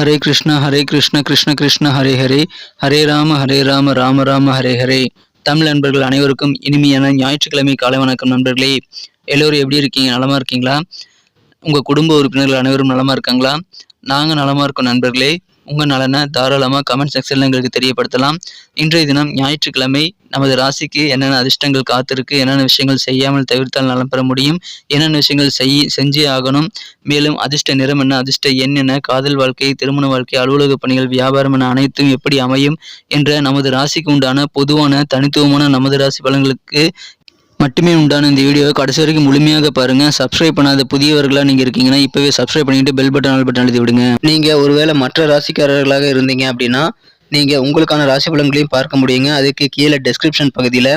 ஹரே கிருஷ்ண கிருஷ்ண கிருஷ்ண ஹரே ஹரே, ஹரே ராம ராம ராம ஹரே ஹரே. தமிழ் நண்பர்கள் அனைவருக்கும் இனிமையான ஞாயிற்றுக்கிழமை காலை வணக்கம் நண்பர்களே. எல்லோரும் எப்படி இருக்கீங்க? நலமா இருக்கீங்களா? உங்கள் குடும்ப உறுப்பினர்கள் அனைவரும் நலமா இருக்காங்களா? நாங்கள் நலமா இருக்கோம் நண்பர்களே. உங்கள் நலனை தாராளமாக கமெண்ட் செக்ஷனில் எங்களுக்கு தெரியப்படுத்தலாம். இன்றைய தினம் ஞாயிற்றுக்கிழமை நமது ராசிக்கு என்னென்ன அதிர்ஷ்டங்கள் காத்திருக்கு, என்னென்ன விஷயங்கள் செய்யாமல் தவிர்த்தால் நலம் பெற முடியும், என்னென்ன விஷயங்கள் செஞ்சே ஆகணும், மேலும் அதிர்ஷ்ட நிறம் என்ன, அதிர்ஷ்ட எண் என்ன, காதல் வாழ்க்கை, திருமண வாழ்க்கை, அலுவலக பணிகள், வியாபாரம் என அனைத்தும் எப்படி அமையும் என்ற நமது ராசிக்கு உண்டான பொதுவான தனித்துவமான நமது ராசி பலன்களுக்கு மட்டுமே உண்டான இந்த வீடியோவை கடைசி வரைக்கும் முழுமையாக பாருங்க. சப்ஸ்கிரைப் பண்ணாத புதியவர்களாக நீங்க இருக்கீங்கன்னா இப்பவே சப்ஸ்கிரைப் பண்ணிட்டு பெல் பட்டன் ஆல் பட்டன் அழுத்தி விடுங்க. நீங்க ஒருவேளை மற்ற ராசிக்காரர்களாக இருந்தீங்க அப்படின்னா நீங்க உங்களுக்கான ராசி பலன்களையும் பார்க்க முடியுங்க. அதுக்கு கீழே டெஸ்கிரிப்ஷன் பகுதியில்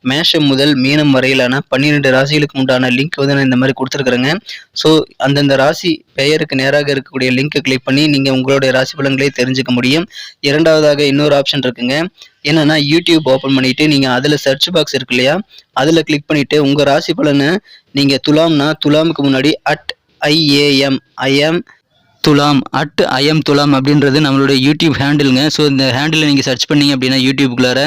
மேஷம் முதல் மீனம் வரையிலான 12 ராசிகளுக்கு உண்டான லிங்க் வந்து நான் இந்த மாதிரி கொடுத்துருக்குறேங்க. ஸோ அந்தந்த ராசி பெயருக்கு நேராக இருக்கக்கூடிய லிங்க்கை கிளிக் பண்ணி நீங்கள் உங்களுடைய ராசி பலன்களை தெரிஞ்சுக்க முடியும். இரண்டாவதாக இன்னொரு ஆப்ஷன் இருக்குங்க. என்னன்னா யூடியூப் ஓப்பன் பண்ணிட்டு நீங்கள் அதில் சர்ச் பாக்ஸ் இருக்கு இல்லையா, அதில் கிளிக் பண்ணிட்டு உங்கள் ராசி பலனை நீங்கள் துலாம்னா துலாமுக்கு முன்னாடி @IAM துலாம் அப்படின்றது நம்மளுடைய யூடியூப் ஹேண்டிலுங்க. ஸோ இந்த ஹேண்டில் நீங்கள் சர்ச் பண்ணீங்க அப்படின்னா யூடியூப்குள்ளார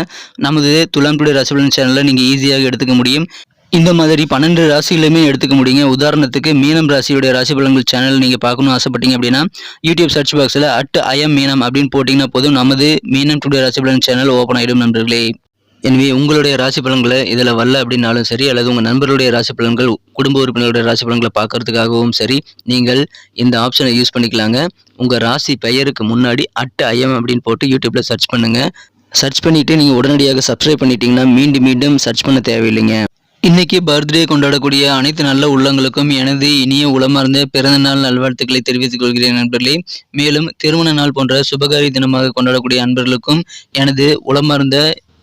நமது துலாம் டுடே ராசி பலன் சேனலில் நீங்கள் ஈஸியாக எடுத்துக்க முடியும். இந்த மாதிரி 12 ராசிகளுமே எடுத்துக்க முடியுங்க. உதாரணத்துக்கு மீனம் ராசியுடைய ராசி பலன்கள் சேனல் நீங்கள் பார்க்கணும்னு ஆசைப்பட்டீங்க அப்படின்னா யூடியூப் சர்ச் பாக்ஸில் @IAM மீனம் அப்படின்னு போட்டிங்கன்னா போதும், நமது மீனம் டுடே ராசி பலன் சேனல் ஓப்பன் ஆகிடும் நண்பர்களே. எனவே உங்களுடைய ராசி பலன்களை இதில் வரல அப்படின்னாலும் சரி, அல்லது உங்கள் நண்பர்களுடைய ராசி பலன்கள், குடும்ப உறுப்பினர்களுடைய ராசி பலன்களை பார்க்கறதுக்காகவும் சரி, நீங்கள் இந்த ஆப்ஷனை யூஸ் பண்ணிக்கலாங்க. உங்கள் ராசி பெயருக்கு முன்னாடி @IAM அப்படின்னு போட்டு யூடியூப்பில் சர்ச் பண்ணுங்கள். சர்ச் பண்ணிவிட்டு நீங்கள் உடனடியாக சப்ஸ்கிரைப் பண்ணிட்டீங்கன்னா மீண்டும் சர்ச் பண்ண தேவையில்லைங்க. இன்னைக்கு பர்த்டே கொண்டாடக்கூடிய அனைத்து நல்ல உள்ளங்களுக்கும் எனது இனிய உளமார்ந்த பிறந்தநாள் நல்வாழ்த்துக்களை தெரிவித்துக் கொள்கிறேன் நண்பர்களே. மேலும் திருமண நாள் போன்ற சுபகாரிய தினமாக கொண்டாடக்கூடிய அன்பர்களுக்கும் எனது உளமார்ந்த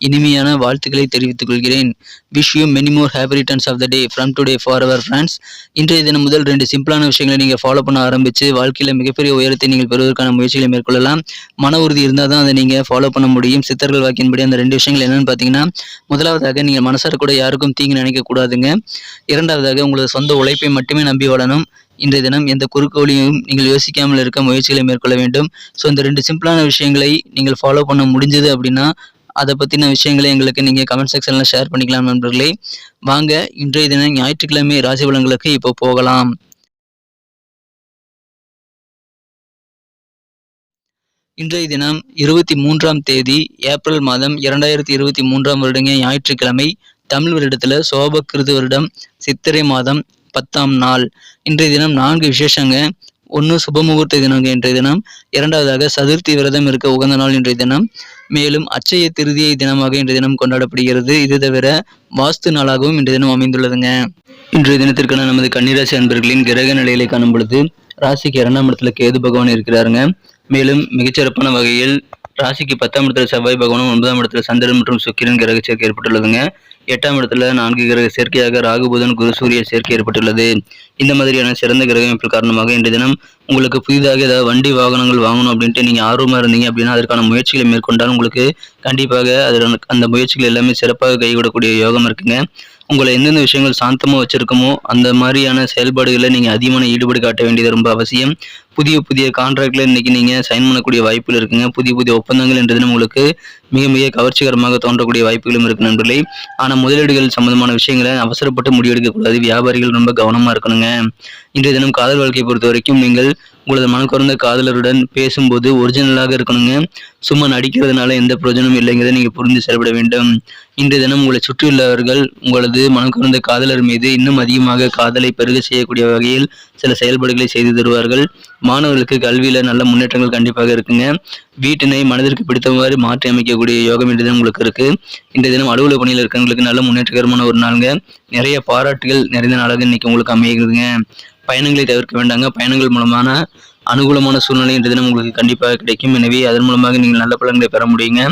இனிமையான வாழ்த்துக்களை தெரிவித்துக் கொள்கிறேன். Wish you many more happy returns of the day from today for our friends. இன்றைய தினம் முதல் 2 சிம்பிளான விஷயங்களை நீங்கள் ஃபாலோ பண்ண ஆரம்பித்து வாழ்க்கையில் மிகப்பெரிய உயரத்தை நீங்கள் பெறுவதற்கான முயற்சிகளை மேற்கொள்ளலாம். மன உறுதி இருந்தால் தான் அதை நீங்கள் ஃபாலோ பண்ண முடியும். சித்தர்கள் வாக்கின்படி அந்த 2 விஷயங்கள் என்னென்னு பார்த்தீங்கன்னா, முதலாவதாக நீங்கள் மனசார கூட யாருக்கும் தீங்கு நினைக்கக்கூடாதுங்க. இரண்டாவதாக உங்களது சொந்த உழைப்பை மட்டுமே நம்பி வாழணும். இன்றைய தினம் எந்த குறுக்கோளியும் நீங்கள் யோசிக்காமல் இருக்க முயற்சிகளை மேற்கொள்ள வேண்டும். ஸோ இந்த 2 சிம்பிளான விஷயங்களை நீங்கள் ஃபாலோ பண்ண முடிஞ்சது அப்படின்னா அதை பற்றின விஷயங்களை எங்களுக்கு நீங்கள் கமெண்ட் செக்ஷனில் ஷேர் பண்ணிக்கலாம் நண்பர்களே. வாங்க இன்றைய தினம் ஞாயிற்றுக்கிழமை ராசி பலன்களுக்கு இப்போ போகலாம். இன்றைய தினம் 23ஆம் தேதி ஏப்ரல் மாதம் 2023ஆம் வருடங்க ஞாயிற்றுக்கிழமை. தமிழ் வருடத்தில் சோபகிருது வருடம் சித்திரை மாதம் 10ஆம் நாள். இன்றைய தினம் 4 விசேஷங்க. 1 சுபமுகூர்த்த தினங்க இன்றைய தினம். இரண்டாவதாக சதுர்த்தி விரதம் இருக்க உகந்த நாள் இன்றைய தினம். மேலும் அச்சய திருதியை தினமாக இன்றைய தினம் கொண்டாடப்படுகிறது. இது தவிர வாஸ்து நாளாகவும் இன்றைய தினம் அமைந்துள்ளதுங்க. இன்றைய தினத்திற்கான நமது கன்னிராசி அன்பர்களின் கிரக நிலைகளை காணும் பொழுது ராசிக்கு 2ஆம் இடத்துல கேது பகவான் இருக்கிறாருங்க. மேலும் மிகச்சிறப்பான வகையில் ராசிக்கு 10ஆம் இடத்துல செவ்வாய் பகவானும், 9ஆம் இடத்துல சந்திரன் மற்றும் சுக்கிரன் கிரக சேர்க்கை ஏற்பட்டுள்ளதுங்க. 8ஆம் இடத்துல 4 கிரக சேர்க்கையாக ராகு புதன் குரு சூரிய சேர்க்கை ஏற்பட்டுள்ளது. இந்த மாதிரியான சிறந்த கிரக அமைப்பு காரணமாக இன்றைய தினம் உங்களுக்கு புதிதாக ஏதாவது வண்டி வாகனங்கள் வாங்கணும் அப்படின்ட்டு நீங்கள் ஆர்வமாக இருந்தீங்க அப்படின்னா அதற்கான முயற்சிகளை மேற்கொண்டால் உங்களுக்கு கண்டிப்பாக அந்த முயற்சிகள் எல்லாமே சிறப்பாக கைகூடக்கூடிய யோகம் இருக்குங்க. உங்களை எந்தெந்த விஷயங்கள் சாந்தமாக வச்சுருக்கமோ அந்த மாதிரியான செயல்பாடுகளில் நீங்கள் அதிகமான ஈடுபாடு காட்ட வேண்டியது ரொம்ப அவசியம். புதிய கான்ட்ராக்டில் இன்றைக்கி நீங்கள் சைன் பண்ணக்கூடிய வாய்ப்புகள் இருக்குங்க. புதிய ஒப்பந்தங்கள் என்றது உங்களுக்கு மிக கவர்ச்சிகரமாக தோன்றக்கூடிய வாய்ப்புகளும் இருக்குது நண்பர்களே. ஆனால் முதலீடுகள் சம்பந்தமான விஷயங்களை அவசரப்பட்டு முடிவெடுக்கக்கூடாது. வியாபாரிகள் ரொம்ப கவனமாக இருக்கணுங்க. இன்றைய தினம் காதல் வாழ்க்கையை பொறுத்த வரைக்கும் நீங்கள் உங்களது மனக்குறந்த காதலருடன் பேசும்போது ஒரிஜினலாக இருக்கணுங்க. சும்மா நடிக்கிறதுனால எந்த பிரயோஜனமும் இல்லைங்கிறத நீங்கள் புரிந்து செயல்பட வேண்டும். இன்றைய தினம் உங்களை சுற்றியுள்ளவர்கள் உங்களது மனக்குறந்த காதலர் மீது இன்னும் அதிகமாக காதலை பெருக செய்யக்கூடிய வகையில் சில செயல்பாடுகளை செய்து தருவார்கள். மாணவர்களுக்கு கல்வியில் நல்ல முன்னேற்றங்கள் கண்டிப்பாக இருக்குங்க. வீட்டினை மனதிற்கு பிடித்தவாறு மாற்றி அமைக்கக்கூடிய யோகம் இன்றைய தினம் உங்களுக்கு இருக்கு. இன்றைய தினம் அலுவலக பணியில் இருக்கிறவங்களுக்கு நல்ல முன்னேற்றகரமான ஒரு நாளுங்க. நிறைய பாராட்டுகள் நிறைந்த நாளாக இன்னைக்கு உங்களுக்கு அமைகிறதுங்க. பயணங்களை தவிர்க்க வேண்டாங்க. பயணங்கள் மூலமான அனுகூலமான சூழ்நிலை இன்றைய தினம் உங்களுக்கு கண்டிப்பாக கிடைக்கும். எனவே அதன் மூலமாக நீங்கள் நல்ல பலன்களை பெற முடியுங்க.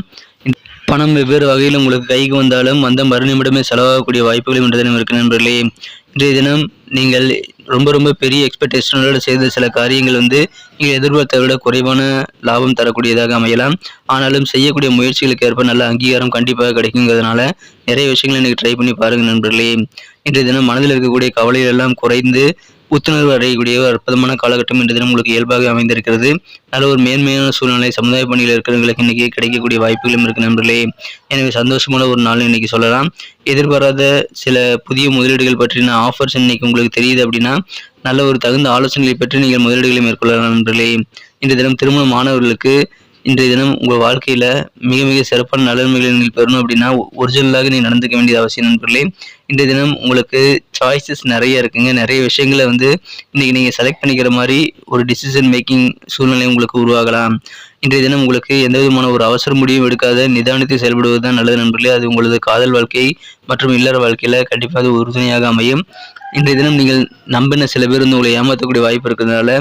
பணம் வெவ்வேறு வகையில் உங்களுக்கு கைக்கு வந்தாலும் அந்த மறுநிமிடமே செலவாகக்கூடிய வாய்ப்புகளும் இன்றைய தினம் இருக்கு நண்பர்களே. இன்றைய தினம் நீங்கள் ரொம்ப பெரிய எக்ஸ்பெக்டேஷனோடு செய்த சில காரியங்கள் நீங்கள் எதிர்பார்த்ததை விட குறைவான லாபம் தரக்கூடியதாக அமையலாம். ஆனாலும் செய்யக்கூடிய முயற்சிகளுக்கு ஏற்ப நல்ல அங்கீகாரம் கண்டிப்பாக கிடைக்குங்கிறதுனால நிறைய விஷயங்களை இன்றைக்கி ட்ரை பண்ணி பாருங்கள் நண்பர்களே. இன்றைய தினம் மனதில் இருக்கக்கூடிய கவலைகள் எல்லாம் குறைந்து புத்துணர்வு அடையக்கூடிய ஒரு அற்புதமான காலகட்டம் இன்றைய தினம் உங்களுக்கு இயல்பாக அமைந்திருக்கிறது. நல்ல ஒரு மேன்மையான சூழ்நிலை சமுதாய பணியில் இருக்கிறவங்களுக்கு இன்னைக்கு கிடைக்கக்கூடிய வாய்ப்புகளும் இருக்கு நண்பர்களே. எனவே சந்தோஷமான ஒரு நாள் இன்னைக்கு சொல்லலாம். எதிர்பாராத சில புதிய முதலீடுகள் பற்றின ஆஃபர்ஸ் இன்னைக்கு உங்களுக்கு தெரியுது அப்படின்னா, நல்ல ஒரு தகுந்த ஆலோசனைகளை பெற்று நீங்கள் முதலீடுகளை மேற்கொள்ளலாம் நண்பர்களே. இன்றைய தினம் திருமண மாணவர்களுக்கு இன்றைய தினம் உங்கள் வாழ்க்கையில மிக மிக சிறப்பான நலன்களை நீங்கள் பெறணும் அப்படின்னா ஒரிஜினலாக நீங்க நடந்துக்க வேண்டியது அவசியம் நண்பர்களே. இன்றைய தினம் உங்களுக்கு சாய்ஸஸ் நிறைய இருக்குங்க. நிறைய விஷயங்களை இன்னைக்கு நீங்க செலக்ட் பண்ணிக்கிற மாதிரி ஒரு டிசிஷன் மேக்கிங் சூழ்நிலை உங்களுக்கு உருவாகலாம். இன்றைய தினம் உங்களுக்கு எந்த விதமான ஒரு அவசர முடிவும் எடுக்காத நிதானித்து செயல்படுவது தான் நல்லது நண்பர்களே. அது உங்களது காதல் வாழ்க்கை மற்றும் இல்லற வாழ்க்கையில கண்டிப்பாக உறுதுணையாக அமையும். இன்றைய தினம் நீங்கள் நம்பின சில பேர் உங்களை ஏமாற்றக்கூடிய வாய்ப்பு இருக்கிறதுனால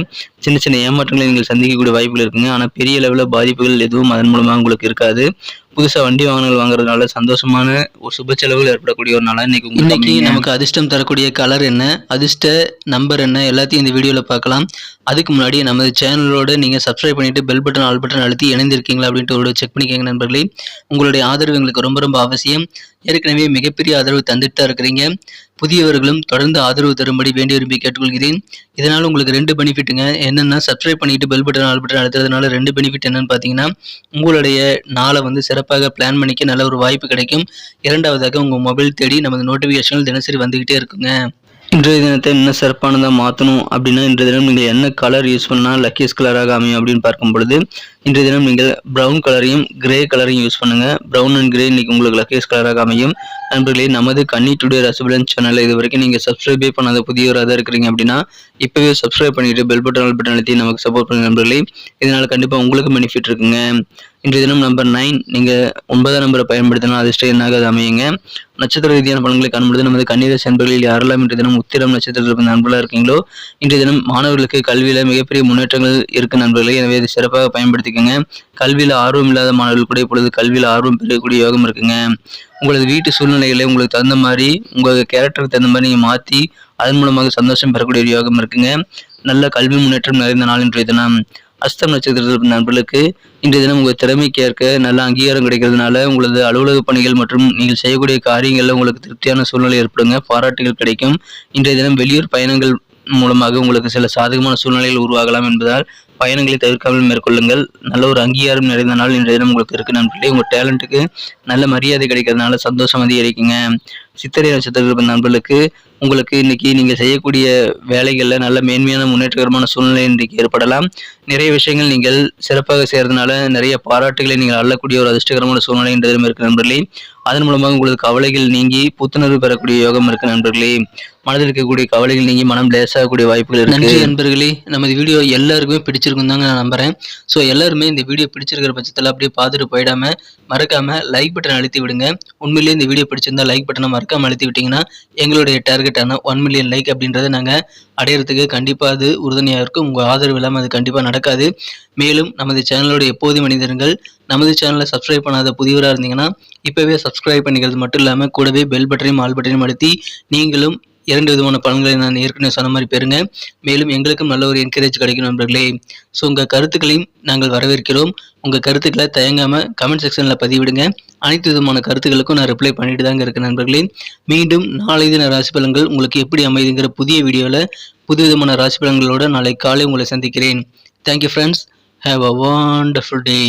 சின்ன சின்ன ஏமாற்றங்களை நீங்கள் சந்திக்கக்கூடிய வாய்ப்புகள் இருக்குங்க. ஆனால் பெரிய அளவில் பாதிப்புகள் எதுவும் அதன் மூலமாக உங்களுக்கு இருக்காது. புதுசாக வண்டி வாகனங்கள் வாங்குறதுனால சந்தோஷமான ஒரு சுப செலவுகள் ஏற்படக்கூடிய ஒரு நாளாக இன்னைக்கு நமக்கு அதிர்ஷ்டம் தரக்கூடிய கலர் என்ன, அதிர்ஷ்ட நம்பர் என்ன, எல்லாத்தையும் இந்த வீடியோவில் பார்க்கலாம். அதுக்கு முன்னாடி நமது சேனலோட நீங்கள் சப்ஸ்கிரைப் பண்ணிட்டு பெல் பட்டன் ஆல் பட்டன் அழுத்தி இணைந்திருக்கீங்களா அப்படின்ட்டு ஒரு செக் பண்ணிக்கோங்க நண்பர்களே. உங்களுடைய ஆதரவு எங்களுக்கு ரொம்ப ரொம்ப அவசியம். ஏற்கனவே மிகப்பெரிய ஆதரவு தந்துட்டு தான் இருக்கிறீங்க. புதியவர்களும் தொடர்ந்து ஆதரவு தரும்படி வேண்டி விரும்பி கேட்டுக்கொள்கிறேன். இதனால் உங்களுக்கு 2 பெனிஃபிட்டுங்க. என்னென்னா சப்ஸ்கிரைப் பண்ணிட்டு பெல் பட்டன் ஆல் பட்டன் அழுத்துறதுனால 2 பெனிஃபிட் என்னன்னு பார்த்தீங்கன்னா, உங்களுடைய நாளை சிறப்பாக பிளான் பண்ணிக்க நல்ல ஒரு வாய்ப்பு கிடைக்கும். இரண்டாவதாக உங்கள் மொபைல் தேடி நமது நோட்டிஃபிகேஷன்கள் தினசரி வந்துக்கிட்டே இருக்குங்க. இன்றைய தினத்தை இன்னும் சிறப்பானதாக மாற்றணும் அப்படின்னா இன்றைய தினம் நீங்கள் என்ன கலர் யூஸ் பண்ணால் லக்கியஸ் கலராக அமையும் அப்படின்னு பார்க்கும் பொழுது இன்றைய தினம் நீங்கள் ப்ரௌன் கலரையும் கிரே கலரையும் யூஸ் பண்ணுங்கள். ப்ரௌன் அண்ட் கிரே இன்னைக்கு உங்களுக்கு லக்கியஸ் கலராக அமையும். நண்பர்களே, நமது கன்னி டுடே ரசபலன் சேனலை இது வரைக்கும் நீங்கள் சப்ஸ்கிரைபே பண்ணாத புதியவராக இருக்கிறீங்க அப்படின்னா இப்போவே சப்ஸ்கிரைப் பண்ணிட்டு பெல் பட்டன் ஆல் பட்டன் அழுத்தி நமக்கு சப்போர்ட் பண்ணுங்க நண்பர்களே. இதனால் கண்டிப்பாக உங்களுக்கு பெனிஃபிட் இருக்குங்க. இன்றைய தினம் நம்பர் 9 நீங்கள் 9ஆம் நம்பரை பயன்படுத்தினா அதிர்ஷ்டம் என்னாக அது அமையுங்க. நட்சத்திர ரீதியான பலன்களை காணும்பொழுது நமது கன்னிராசி அன்பர்களில் யாரெல்லாம் இன்றைய தினம் உத்திரம் நட்சத்திரத்தில் நண்பர்களாக இருக்கீங்களோ இன்றைய தினம் மாணவர்களுக்கு கல்வியில மிகப்பெரிய முன்னேற்றங்கள் இருக்கு நண்பர்களே. எனவே அதை சிறப்பாக பயன்படுத்திக்கோங்க. கல்வியில ஆர்வம் இல்லாத மாணவர்கள் கூட இப்பொழுது கல்வியில ஆர்வம் பெறக்கூடிய யோகம் இருக்குங்க. உங்களது வீட்டு சூழ்நிலைகளை உங்களுக்கு தகுந்த மாதிரி உங்கள் கேரக்டருக்கு தகுந்த மாதிரி நீங்கள் மாற்றி அதன் மூலமாக சந்தோஷம் பெறக்கூடிய ஒரு யோகம் இருக்குங்க. நல்ல கல்வி முன்னேற்றம் நிறைந்த நாள் இன்றைய தினம். அஸ்தம் நட்சத்திரத்தில் நண்பர்களுக்கு இன்றைய தினம் உங்கள் திறமைக்கு ஏற்க நல்ல அங்கீகாரம் கிடைக்கிறதுனால உங்களது அலுவலக பணிகள் மற்றும் நீங்கள் செய்யக்கூடிய காரியங்களில் உங்களுக்கு திருப்தியான சூழ்நிலை ஏற்படுங்க. பாராட்டுகள் கிடைக்கும். இன்றைய தினம் வெளியூர் பயணங்கள் மூலமாக உங்களுக்கு சில சாதகமான சூழ்நிலைகள் உருவாகலாம் என்பதால் பயணங்களை தவிர்க்காமல் மேற்கொள்ளுங்கள். நல்ல ஒரு அங்கீகாரம் நிறைந்த நாள் இன்றைய தினம் உங்களுக்கு இருக்கு நண்பர்களே. உங்கள் டேலண்ட்டுக்கு நல்ல மரியாதை கிடைக்கிறதுனால சந்தோஷம் அதிகரிக்குங்க. சித்திரை நட்சத்திர நண்பர்களுக்கு உங்களுக்கு இன்னைக்கு நீங்கள் செய்யக்கூடிய வேலைகளில் நல்ல மேன்மையான முன்னேற்றகரமான சூழ்நிலை இன்றைக்கு ஏற்படலாம். நிறைய விஷயங்கள் நீங்கள் சிறப்பாக செய்கிறதுனால நிறைய பாராட்டுகளை நீங்கள் அள்ளக்கூடிய ஒரு அதிர்ஷ்டகரமான சூழ்நிலை இன்றைய தினம் இருக்கு நண்பர்களே. அதன் மூலமாக உங்களுக்கு கவலைகள் நீங்கி புத்துணர்வு பெறக்கூடிய யோகம் இருக்கு நண்பர்களே. மனதில் இருக்கக்கூடிய கவலைகள் நீங்கி மனம் லேசாகக்கூடிய வாய்ப்புகள் இருக்கு. நன்றி நண்பர்களே. நமது வீடியோ எல்லாருக்குமே பிடிச்சிருக்கும் தாங்க நான் நம்புறேன். ஸோ எல்லாருமே இந்த வீடியோ பிடிச்சிருக்கிற பட்சத்தில் அப்படியே பார்த்துட்டு போயிடாம மறக்காம லைக் பட்டன் அழுத்தி விடுங்க. உண்மையிலேயே இந்த வீடியோ பிடிச்சிருந்தா லைக் பட்டனை மறக்காம அழுத்தி விட்டீங்கன்னா எங்களுடைய டார்கெட்டான 1 மில்லியன் லைக் அப்படின்றத நாங்கள் அடையிறதுக்கு கண்டிப்பாக அது உறுதுணையாக இருக்கும். உங்கள் ஆதரவு இல்லாமல் அது கண்டிப்பாக நடக்காது. மேலும் நமது சேனலோட எப்போதும் மனிதர்கள் நமது சேனலை சப்ஸ்கிரைப் பண்ணாத புதியவராக இருந்தீங்கன்னா இப்போவே சப்ஸ்கிரைப் பண்ணிக்கிறது மட்டும் இல்லாமல் கூடவே பெல் பட்டனையும் ஆல் பட்டனையும் அழுத்தி நீங்களும் 2 விதமான பலன்களை நான் ஏற்கனவே சொன்ன மாதிரி பெறுங்க. மேலும் எங்களுக்கும் நல்ல ஒரு என்கரேஜ் கிடைக்கும் நண்பர்களே. ஸோ உங்கள் கருத்துக்களையும் நாங்கள் வரவேற்கிறோம். உங்கள் கருத்துக்களை தயங்காமல் கமெண்ட் செக்ஷனில் பதிவிடுங்க. அனைத்து விதமான கருத்துக்களுக்கும் நான் ரிப்ளை பண்ணிட்டு தாங்க இருக்கேன் நண்பர்களே. மீண்டும் நாளை தின ராசி பலன்கள் உங்களுக்கு எப்படி அமைதுங்கிற புதிய வீடியோவில் புது விதமான ராசி பலன்களோடு நாளை காலை உங்களை சந்திக்கிறேன். Thank you friends. Have a wonderful day.